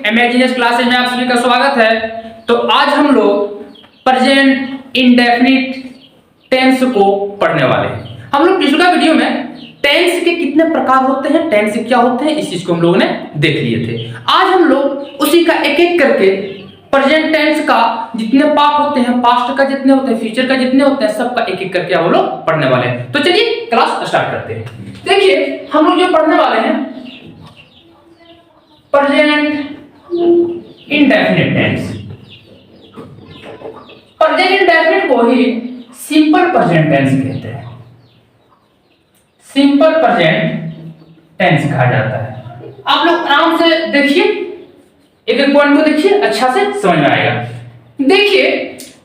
इमेजिनस classes में आप सभी का स्वागत है। तो आज हम लोग प्रेजेंट इंडेफिनिट टेंस को पढ़ने वाले हैं। हम लोग पिछला वीडियो में टेंस के कितने प्रकार होते हैं, टेंस क्या होते हैं, इस चीज को हम लोगों ने देख लिए थे। आज हम लोग उसी का एक एक करके प्रेजेंट टेंस का जितने पार्ट होते हैं, पास्ट का जितने होते हैं, फ्यूचर का जितने होते हैं, सबका एक एक करके हम लोग पढ़ने वाले हैं। तो चलिए क्लास स्टार्ट करते हैं। देखिए हम लोग जो पढ़ने वाले हैं present indefinite tense. Present indefinite को ही सिंपल प्रेजेंट टेंस कहते हैं। सिंपल प्रेजेंट टेंस कहा जाता है। आप लोग आराम से देखिए, एक एक पॉइंट को देखिए, अच्छा से समझ में आएगा। देखिए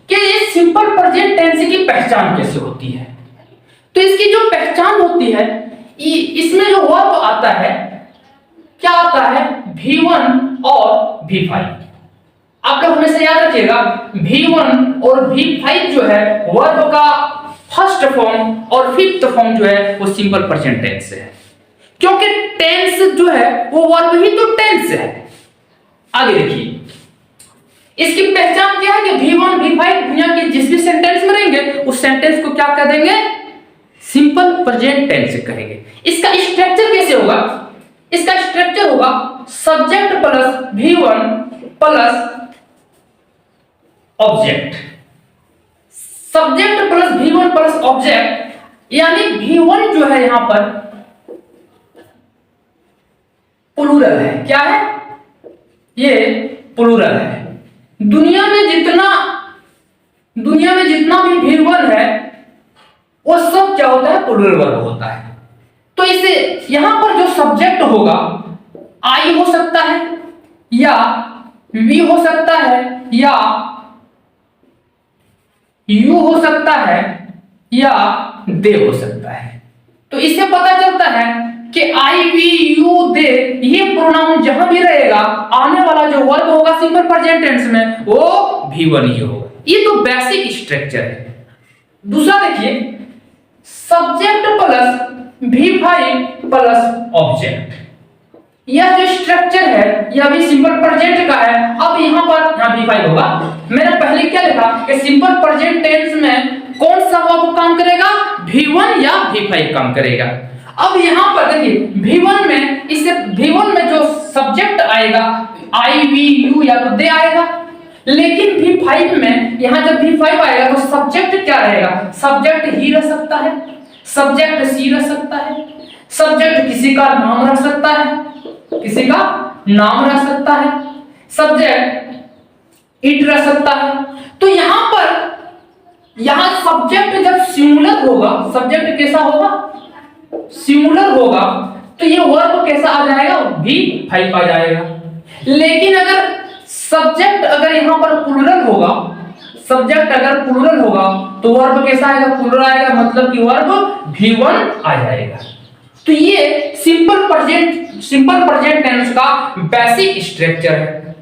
कि ये सिंपल प्रेजेंट टेंस की पहचान कैसे होती है। तो इसकी जो पहचान होती है, इसमें जो वर्ब आता है, क्या आता है, V1 और V5। आप लोग हमेशा याद रखिएगा, V1 और V5 जो है वर्ब का फर्स्ट फॉर्म और फिफ्थ फॉर्म जो है वो सिंपल प्रेजेंट टेंस है। क्योंकि टेंस जो है वो वर्ब ही तो टेंस है। आगे देखिए, इसकी पहचान क्या है कि V1 V5 दुनिया के जिस भी सेंटेंस में रहेंगे उस सेंटेंस को क्या कह देंगे, सिंपल प्रेजेंट टेंस कहेंगे। इसका स्ट्रक्चर कैसे होगा, इसका स्ट्रक्चर होगा subject plus V1 plus object. Subject plus V1 plus object, यानी V1 जो है यहां पर प्लूरल है। क्या है ये, प्लूरल है। दुनिया में जितना भी V1 है वो सब क्या होता है, प्लूरल वर्ब होता है। तो इसे यहां पर जो सब्जेक्ट होगा आई हो सकता है या वी हो सकता है या यू हो सकता है या दे हो सकता है। तो इससे पता चलता है कि आई वी यू दे ये प्रोनाउन जहां भी रहेगा, आने वाला जो वर्ब होगा सिंपल प्रेजेंट टेंस में वो V1 ही होगा। ये तो बेसिक स्ट्रक्चर है। दूसरा देखिए, subject plus V5 plus object, यह जो स्ट्रक्चर है यह भी सिंपल प्रेजेंट का है। अब यहाँ V5 होगा। मैंने पहले क्या लिखा कि सिंपल प्रेजेंट टेंस में कौन सा वर्ब काम करेगा, V1 या V5 काम करेगा। अब यहाँ पर देखिए V1 में, इससे V1 में जो सब्जेक्ट आएगा आई वी यू या तो दे आएगा, लेकिन V5 में यहाँ जब V5 आएगा तो सब्जेक्ट क्या रहेगा, सब्जेक्ट ही रह सकता है, सब्जेक्ट सी रह सकता है, सब्जेक्ट किसी का नाम रख सकता है, किसी का नाम रख सकता है, सब्जेक्ट इट रह सकता है। तो यहां सब्जेक्ट जब सिंगुलर होगा, सब्जेक्ट कैसा होगा, सिंगुलर होगा, तो ये वर्ब कैसा आ जाएगा, V5 आ जाएगा। लेकिन अगर सब्जेक्ट अगर यहां पर प्लूरल होगा, सब्जेक्ट अगर प्लूरल होगा तो वर्ब कैसा आएगा, प्लूरल आएगा, मतलब कि वर्ब V1 आ जाएगा। तो ये सिंपल प्रेजेंट टेंस का बेसिक स्ट्रक्चर है।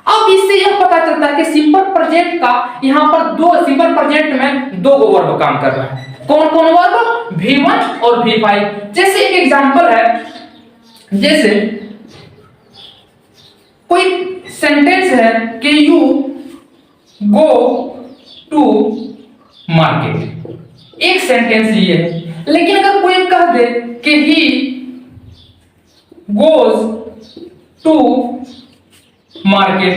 अब इससे यह पता चलता है कि सिंपल प्रेजेंट का यहां पर सिंपल प्रेजेंट में दो वर्ब काम कर रहा है। कौन कौन वर्ब, V1 और V5। जैसे एक एग्जांपल है, जैसे कोई सेंटेंस है कि यू गो टू मार्केट, एक सेंटेंस ये है। लेकिन अगर कोई कह दे कि ही गोज टू मार्केट,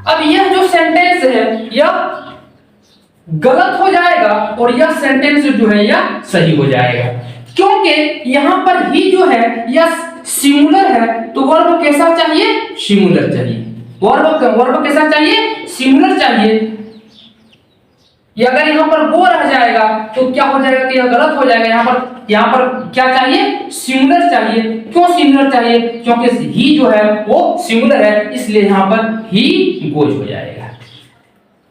अब यह जो सेंटेंस है यह गलत हो जाएगा और यह सेंटेंस जो है यह सही हो जाएगा। क्योंकि यहां पर ही जो है यह सिंगुलर है, तो वर्ब कैसा चाहिए, सिंगुलर चाहिए। वर्ब कैसा चाहिए, सिंगुलर चाहिए। ये अगर यहाँ पर वो रह जाएगा तो क्या हो जाएगा कि यह गलत हो जाएगा। यहाँ पर क्या चाहिए, सिंगुलर चाहिए। क्यों सिंगुलर चाहिए, क्योंकि ही जो है वो सिंगुलर है, इसलिए यहाँ पर ही गोज हो जाएगा।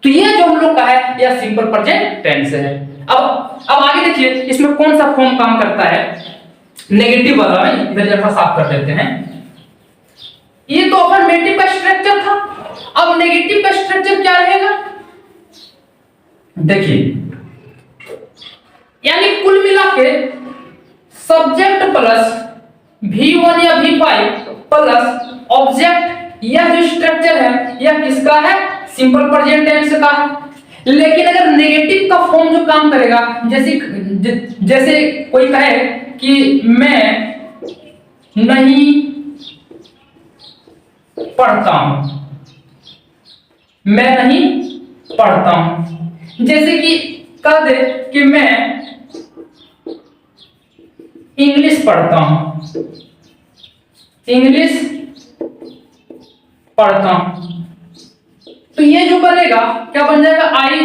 तो ये जो हम लोग का है यह सिंपल प्रेजेंट टेंस है। अब आगे देखिए इसमें कौन सा फॉर्म काम करता है, नेगेटिव वाला है। इधर जरा साफ कर देते हैं। ये तो अफर्मेटिव का स्ट्रक्चर था, अब नेगेटिव का स्ट्रक्चर क्या रहेगा, देखिए, यानी कुल मिला के सब्जेक्ट प्लस V1 या V5 प्लस ऑब्जेक्ट, यह जो स्ट्रक्चर है यह किसका है? सिंपल प्रेजेंट टेंस का है। लेकिन अगर नेगेटिव का फॉर्म जो काम करेगा, जैसे कोई कहे कि मैं नहीं पढ़ता हूं, मैं नहीं पढ़ता हूं, जैसे कि कह दे कि मैं इंग्लिश पढ़ता हूं, इंग्लिश पढ़ता हूं, तो ये जो बनेगा क्या बन जाएगा? I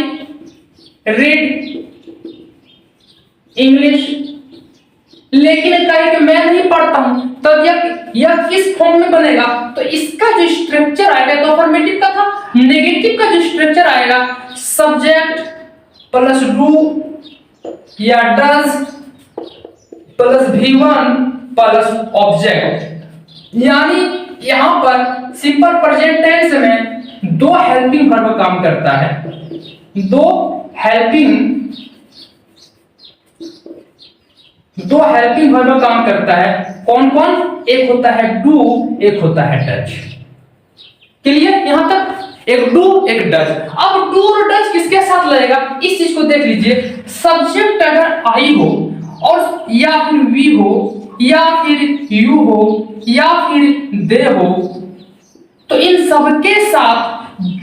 read English. लेकिन कहे कि मैं नहीं पढ़ता हूं, तो यह किस फॉर्म में बनेगा? तो इसका जो स्ट्रक्चर आएगा, तो अफर्मेटिव का था, नेगेटिव का जो स्ट्रक्चर आएगा सब्जेक्ट प्लस डू या does plus V1 plus object. यानी यहां पर सिंपल प्रेजेंट टेंस में दो हेल्पिंग वर्ब काम करता है, दो हेल्पिंग वर्ब काम करता है। कौन कौन? एक होता है डू, एक होता है डज। क्लियर? यहां तक एक डू एक डज। अब डू और डज किसके साथ लगेगा, इस चीज को देख लीजिए। सब्जेक्ट अगर आई हो और या फिर वी हो या फिर यू हो या फिर दे हो, तो इन सबके साथ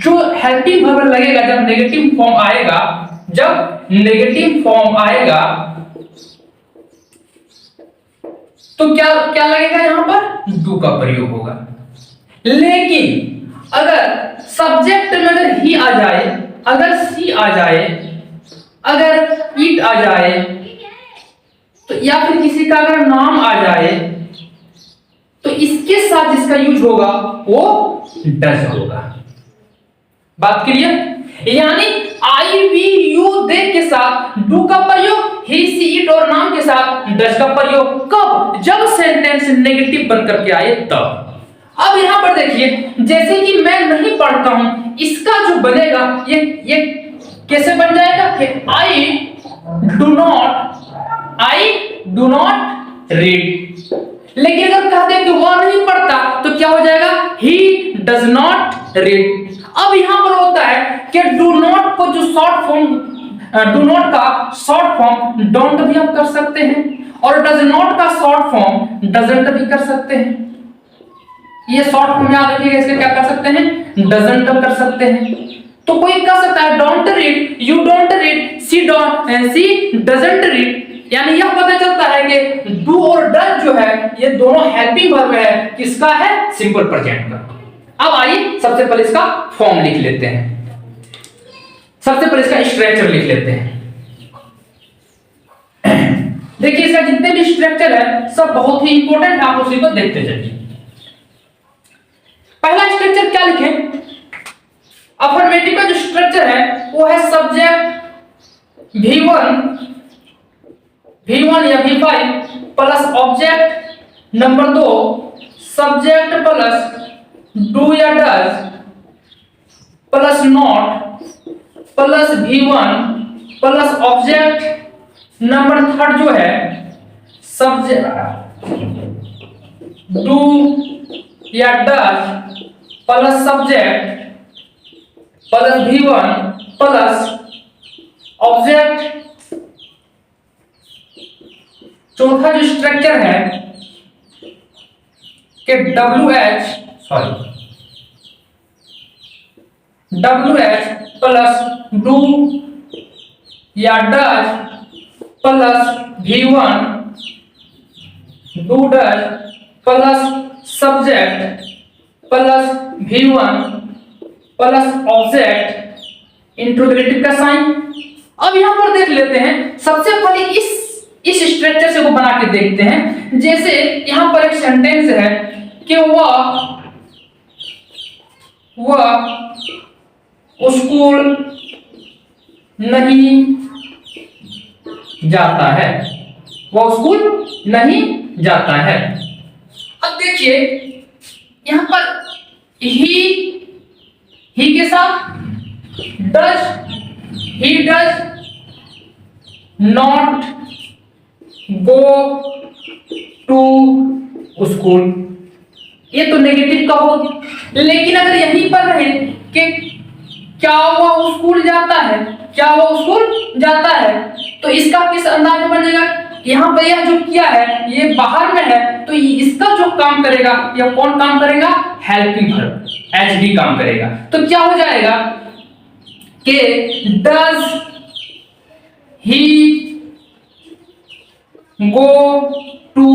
जो हेल्पिंग वर्ब लगेगा जब नेगेटिव फॉर्म आएगा, जब नेगेटिव फॉर्म आएगा तो क्या क्या लगेगा? यहां पर डू का प्रयोग होगा। लेकिन अगर सब्जेक्ट में अगर ही आ जाए, अगर सी आ जाए, अगर इट आ जाए, तो या फिर किसी का अगर नाम आ जाए, तो इसके साथ जिसका यूज होगा वो डज होगा। बात क्लियर? यानी आई वी यू दे के साथ डू का प्रयोग, ही सी इट और नाम के साथ डज का प्रयोग कब? जब सेंटेंस नेगेटिव बनकर के आए तब। अब यहां पर देखिए, जैसे कि मैं नहीं पढ़ता हूं, इसका जो बनेगा ये कैसे बन जाएगा कि आई डू नॉट रीड। लेकिन अगर कह दे कि वह नहीं पढ़ता तो क्या हो जाएगा? ही डज नॉट रीड। अब यहां पर होता है कि डू नॉट को जो शॉर्ट फॉर्म, डू नॉट का शॉर्ट फॉर्म डोंट भी हम कर सकते हैं और डज नॉट का शॉर्ट फॉर्म डजंट भी कर सकते हैं। ये शॉर्ट फॉर्म याद रखिएगा, इसके क्या कर सकते हैं? डजंट कर सकते हैं। तो कोई कह सकता है don't read, you don't read, she doesn't read. यानी यह पता चलता है कि डू और डज जो है ये दोनों हेल्पिंग वर्ब है। किसका है? सिंपल प्रेजेंट का। अब आइए सबसे पहले इसका फॉर्म लिख लेते हैं, सबसे पहले इसका स्ट्रक्चर लिख लेते हैं। देखिए इसका जितने भी स्ट्रक्चर है सब बहुत ही इंपॉर्टेंट है, आप उसी को देखते चलिए। पहला स्ट्रक्चर क्या लिखें? अफर्मेटिव का जो स्ट्रक्चर है वो है सब्जेक्ट V1 या V5 plus object number 2 subject plus do या does plus not plus V1 plus object number 3 जो है सब्जेक्ट डू या does plus subject plus V1 plus object. चौथा जो स्ट्रक्चर है कि WH प्लस डू या does plus V1 do does plus subject plus V1 plus object interrogative का sign. अब यहां पर देख लेते हैं, सबसे पहले इस स्ट्रक्चर से को बना के देखते हैं। जैसे यहां पर एक सेंटेंस है कि वह स्कूल नहीं जाता है, वह स्कूल नहीं जाता है। अब देखिए यहां पर ही के साथ he does not go to school. ये तो नेगेटिव का हो गया। लेकिन अगर यहीं पर रहे कि क्या वो स्कूल जाता है, क्या वो स्कूल जाता है, तो इसका किस अंदाज में बनेगा? यहाँ पर यह जो किया है ये बाहर में है, तो इसका जो काम करेगा यह कौन काम करेगा? हेल्पिंग वर्ब, एच डी काम करेगा। तो क्या हो जाएगा कि does he go to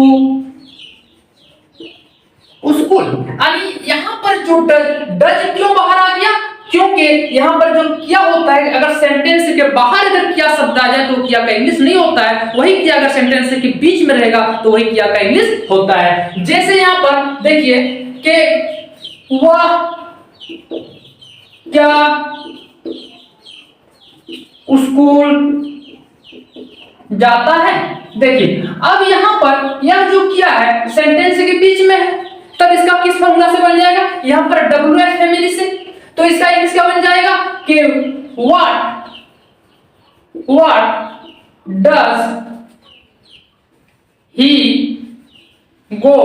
school. यानी यहां पर जो डज क्यों बाहर आ गया? क्योंकि यहां पर जो किया होता है, अगर सेंटेंस के बाहर अगर किया शब्द आ जाए तो किया का इंग्लिश नहीं होता है, वही किया अगर सेंटेंस के बीच में रहेगा तो वही किया का इंग्लिश होता है। जैसे यहां पर देखिए कि वह क्या स्कूल जाता है। देखिए अब यहां पर यह जो किया है सेंटेंस के बीच में है, तब इसका किस फॉर्मूला से बन जाएगा? यहां पर WH फैमिली से। तो इसका इंग्लिश क्या बन जाएगा कि what does he go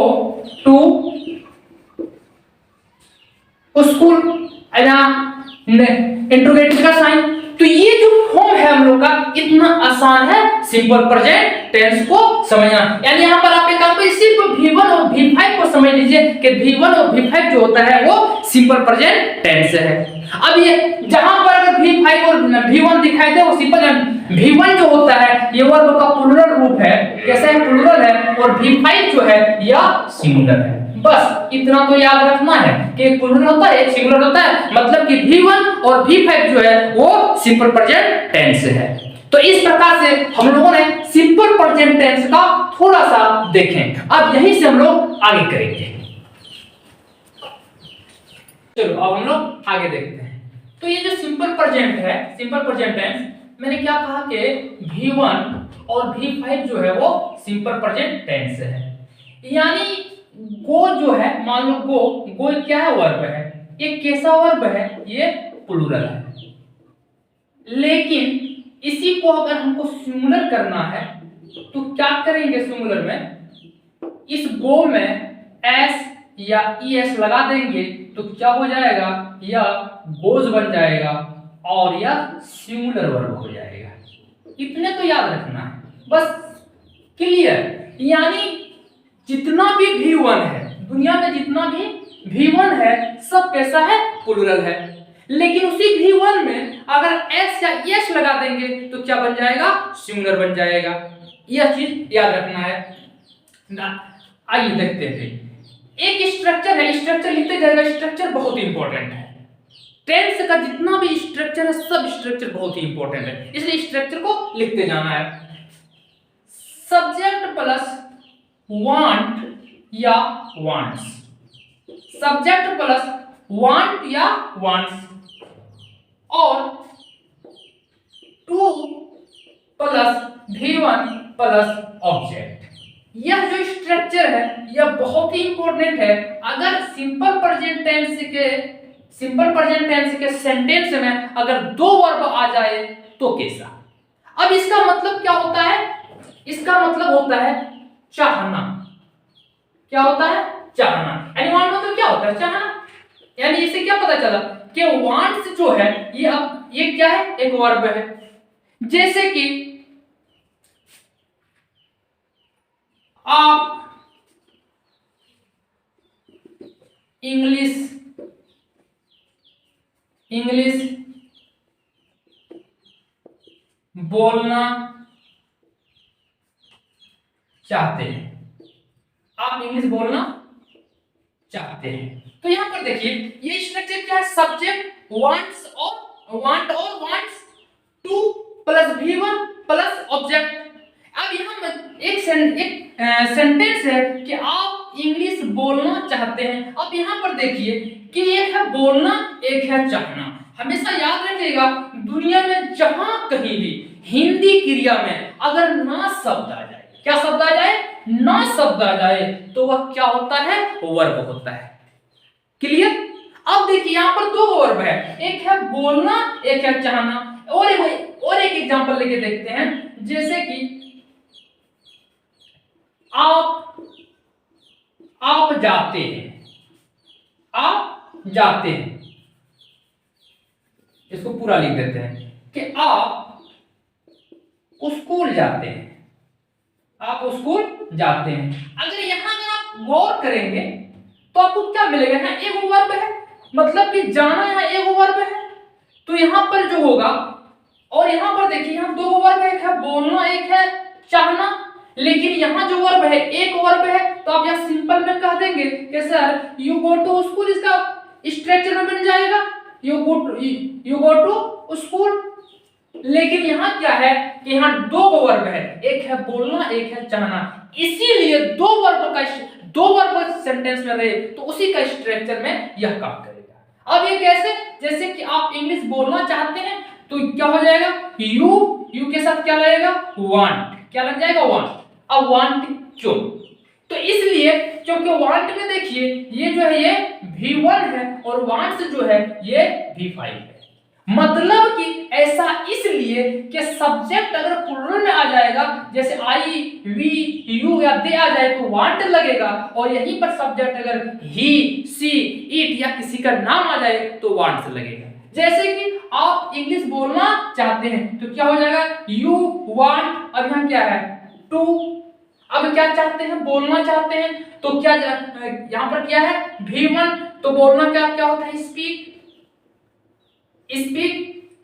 to school, interrogative का साइन। तो ये जो फॉर्म है हम लोग का इतना आसान है सिंपल प्रेजेंट टेंस को समझना। यानी यहाँ पर आप एक काम सिर्फ V1 और V5 को समझ लीजिए कि V1 और V5 जो होता है वो सिंपल प्रेजेंट टेंस है। अब ये जहां पर अगर V5 और V1 दिखाई दे वो सिंपल V1 जो होता है ये वर्ब का प्लूरल रूप है, कैसा है? प्लूरल है। और V5 जो है यह सिंगुलर है। बस इतना तो याद रखना है कि एक प्लूरल होता है, एक सिंगुलर होता है, मतलब कि V1 और V5 जो है वो सिंपल प्रेजेंट टेंस है। तो इस प्रकार से हम लोगों ने सिंपल प्रेजेंट टेंस का थोड़ा सा देखें। अब यहीं से हम लोग आगे करेंगे। चलो अब हम लोग आगे देखते हैं। तो ये जो सिंपल प्रेजेंट है, सिंपल प्रेजेंट टेंस, मैंने क्या कहा कि V1 और V5 जो है वो सिंपल प्रेजेंट टेंस है। यानी गो जो है, मान लो गो क्या है? वर्ब है। ये कैसा वर्ब है? ये प्लूरल है। लेकिन इसी को अगर हमको सिंगुलर करना है तो क्या करेंगे? सिंगुलर में इस गो में एस या ईएस लगा देंगे तो क्या हो जाएगा? यह गोज बन जाएगा और यह सिंगुलर वर्ब हो जाएगा। इतने तो याद रखना है बस, क्लियर। यानी जितना भी V1 है दुनिया में, जितना भी V1 है सब कैसा है? प्लूरल है। लेकिन उसी V1 में अगर S या S लगा देंगे तो क्या बन जाएगा? सिंगुलर बन जाएगा। यह चीज याद रखना है ना। आइए देखते हैं। एक स्ट्रक्चर है, स्ट्रक्चर लिखते जाएगा। स्ट्रक्चर बहुत इंपॉर्टेंट है। टेंस का जितना भी स्ट्रक्चर है सब स्ट्रक्चर बहुत ही इंपॉर्टेंट है, इसलिए स्ट्रक्चर को लिखते जाना है। सब्जेक्ट प्लस वांट या वांट्स, सब्जेक्ट प्लस वांट या वांट्स, और two plus V1 plus object. यह जो स्ट्रक्चर है यह बहुत ही इंपॉर्टेंट है। अगर सिंपल प्रेजेंट टेंस के सेंटेंस में अगर दो वर्ब आ जाए तो कैसा? अब इसका मतलब क्या होता है? इसका मतलब होता है चाहना। क्या होता है? चाहना। यानी वांट मतलब क्या होता है? चाहना। यानी इससे क्या पता चला कि वांट्स जो है ये क्या है? एक वर्ब है। जैसे कि आप इंग्लिश बोलना चाहते हैं। आप इंग्लिश बोलना चाहते हैं। तो यहां पर देखिए ये स्ट्रक्चर क्या है? सब्जेक्ट वांट्स और wants, two plus V1 plus object. अब यहां एक सेंटेंस है कि आप इंग्लिश बोलना चाहते हैं। अब यहां पर देखिए कि एक है बोलना, एक है चाहना। हमेशा याद रखिएगा दुनिया में जहां कहीं भी हिंदी क्रिया में अगर ना शब्द आ जाए, क्या शब्द आ जाए? ना शब्द आ जाए तो वह क्या होता है? वर्ब होता है। क्लियर? अब देखिए यहां पर दो वर्ब है, एक है बोलना, एक है चाहना। और एक एग्जांपल लेके देखते हैं। जैसे कि आप जाते हैं। जाते हैं, इसको पूरा लिख देते हैं कि आप स्कूल जाते हैं, आप स्कूल जाते हैं। अगर यहां अगर आप गौर करेंगे तो आपको क्या मिलेगा, यहाँ एक वर्ब है, मतलब कि जाना यहाँ एक वर्ब है, तो यहाँ पर जो होगा, और यहाँ पर देखिए यहाँ दो वर्ब है, एक है बोलना, एक है चाहना, लेकिन यहाँ जो वर्ब है एक वर्ब है, तो आप यहाँ सिंपल में कह देंगे कि sir you go to school, इसका स्ट्रक्चर में बन जाएगा यू गो टू स्कूल। लेकिन यहाँ क्या है कि यहाँ दो वर्ब है, एक है बोलना, एक है चाहना, इसीलिए दो वर्ब सेंटेंस में रहे तो उसी का स्ट्रक्चर में यह काम करेगा। अब ये कैसे, जैसे कि आप इंग्लिश बोलना चाहते हैं तो क्या हो जाएगा, यू के साथ क्या लगेगा, वांट, क्या लग जाएगा, वांट। अब वांट क्यों, तो इसलिए क्योंकि वांट में देखिए ये जो है ये V1 है और वांट जो है ये V5 है। मतलब कि ऐसा इसलिए कि सब्जेक्ट अगर प्लूरल में आ जाएगा, जैसे आई, वी, यू या दे आ जाए तो वांट लगेगा, और यहीं पर सब्जेक्ट अगर ही, सी, इट या किसी का नाम आ जाए तो वांट लगेगा। जैसे कि आप इंग्लिश बोलना चाहते हैं तो क्या हो जाएगा, यू वांट, अब यहाँ क्या है, टू। अब क्या चाहते हैं, बोलना चाहते हैं, तो क्या यहाँ पर क्या है, V1, तो बोलना क्या क्या होता है, स्पीक।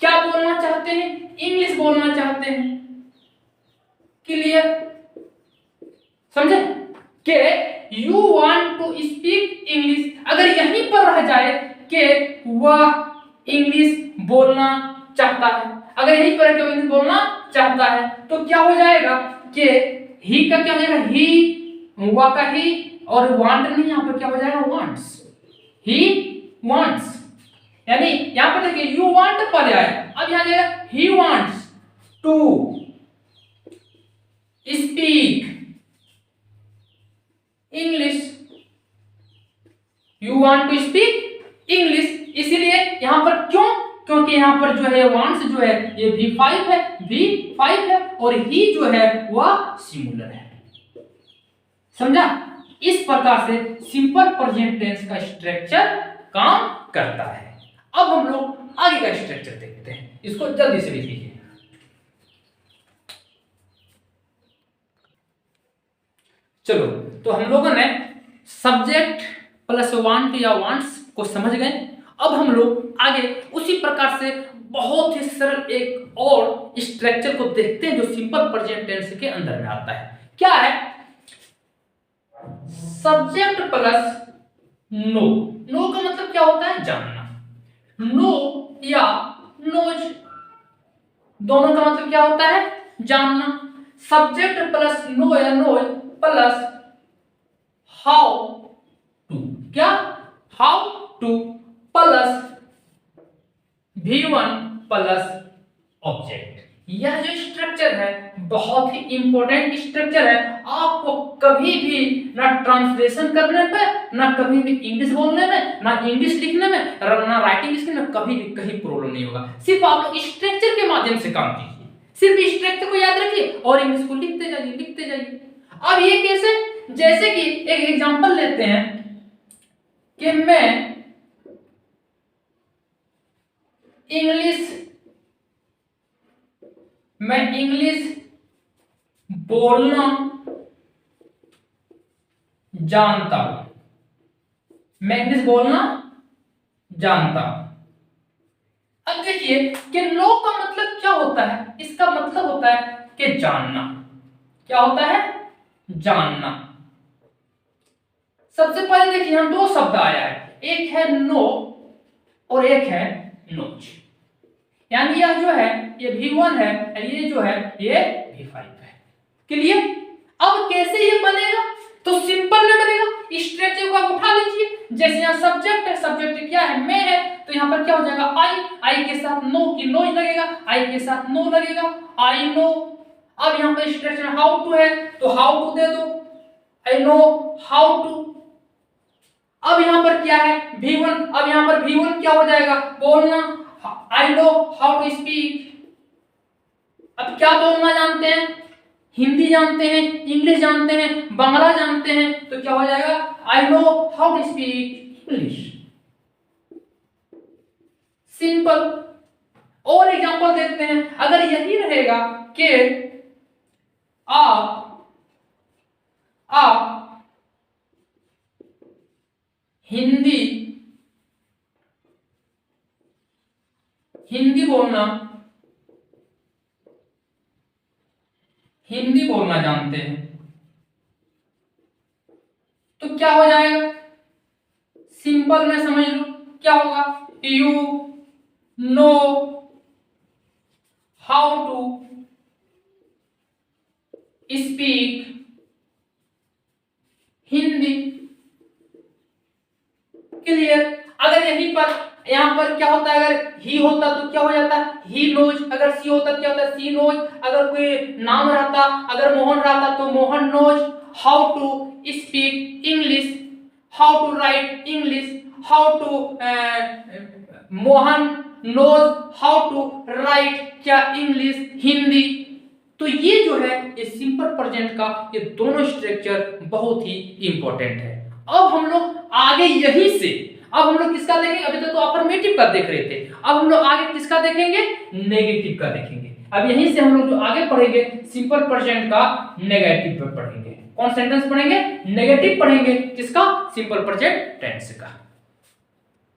क्या बोलना चाहते हैं, इंग्लिश बोलना चाहते हैं। क्लियर, समझे कि you want to speak English, अगर यहीं पर रह जाए कि वह इंग्लिश बोलना चाहता है, अगर यहीं पर कि इंग्लिश बोलना चाहता है तो क्या हो जाएगा कि ही का क्या हो जाएगा, ही, वह का ही, और वांट नहीं, यहाँ पर क्या हो जाएगा, वांट्स, ही वांट्स। यानी यहां पर देखिए यू वांट पर आए, अब यहां जाएगा he wants to speak English, you want to speak English. इसीलिए यहां पर क्यों, क्योंकि यहां पर जो है वांट्स जो है ये V5 है और ही जो है वह सिंगुलर है। समझा, इस प्रकार से सिंपल प्रेजेंट टेंस का स्ट्रक्चर काम करता है। अब हम लोग आगे का स्ट्रक्चर देखते हैं, इसको जल्दी से लिखिए। चलो, तो हम लोगों ने सब्जेक्ट प्लस वांट या वांट्स को समझ गए। अब हम लोग आगे उसी प्रकार से बहुत ही सरल एक और स्ट्रक्चर को देखते हैं जो सिंपल प्रेजेंट टेंस के अंदर में आता है। क्या है, सब्जेक्ट प्लस नो। नो का मतलब क्या होता है, जानना। नो या नोज दोनों का मतलब क्या होता है, जानना। सब्जेक्ट प्लस नो या नोज प्लस हाउ टू, क्या, how two plus V1 plus object. यह जो स्ट्रक्चर है बहुत ही इंपॉर्टेंट स्ट्रक्चर है। आपको कभी भी ना ट्रांसलेशन करने पे, ना कभी भी इंग्लिश बोलने में, ना इंग्लिश लिखने में, ना राइटिंग स्किल में कभी भी कहीं प्रॉब्लम नहीं होगा। सिर्फ आप लोग स्ट्रक्चर के माध्यम से काम कीजिए, सिर्फ स्ट्रक्चर को याद रखिए और इंग्लिश को लिखते जाइए। अब ये कैसे, जैसे कि एक एग्जांपल लेते हैं कि मैं इंग्लिश बोलना जानता हूं, मैं इंग्लिश बोलना जानता हूं। अब देखिए कि नो का मतलब क्या होता है, इसका मतलब होता है कि जानना। क्या होता है, जानना। सबसे पहले देखिए यहां दो शब्द आया है, एक है नो और एक है नोच। यानी यह जो है ये V1 है और ये जो है ये V5 है। क्लियर, अब कैसे ये बनेगा, तो सिंपल में बनेगा। स्ट्रक्चर को आप उठा लीजिए, जैसे यहाँ सब्जेक्ट है, सब्जेक्ट क्या है, मैं है, तो यहाँ पर क्या हो जाएगा, आई के साथ नो की नो लगेगा, आई के साथ नो लगेगा, आई नो। अब यहाँ पर स्ट्रक्चर हाउ टू है तो हाउ टू दे दो, आई नो हाउ टू। अब यहाँ पर क्या है, V1, अब यहाँ पर V1 क्या हो जाएगा, बोलना, I know how to speak. अब क्या बोलना जानते हैं, हिंदी जानते हैं, इंग्लिश जानते हैं, बांग्ला जानते हैं, तो क्या हो जाएगा, I know how to speak English. Simple. और एग्जांपल देखते हैं, अगर यही रहेगा कि आप हिंदी बोलना जानते हैं, तो क्या हो जाएगा? सिंपल में समझ लो क्या होगा, you know how to speak Hindi. Clear. अगर यहीं पर यहां पर क्या होता है, अगर ही होता तो क्या हो जाता, ही नोज। अगर सी होता क्या होता, सी नोज। अगर कोई नाम रहता, अगर मोहन रहता तो Mohan knows how to speak English, how to write English, how to Mohan knows how to write क्या इंग्लिश, हिंदी। तो ये जो है ये सिंपल प्रेजेंट का ये दोनों स्ट्रक्चर बहुत ही इंपॉर्टेंट है। अब हम लोग आगे यहीं से अब हम लोग किसका देखेंगे, अभी तक तो अफर्मेटिव का देख रहे थे, अब हम लोग आगे किसका देखेंगे, नेगेटिव का देखेंगे। अब यहीं से हम लोग जो आगे पढ़ेंगे सिंपल प्रेजेंट का नेगेटिव पे पढ़ेंगे। कौन सेंटेंस पढ़ेंगे, नेगेटिव पढ़ेंगे, किसका, सिंपल प्रेजेंट टेंस का।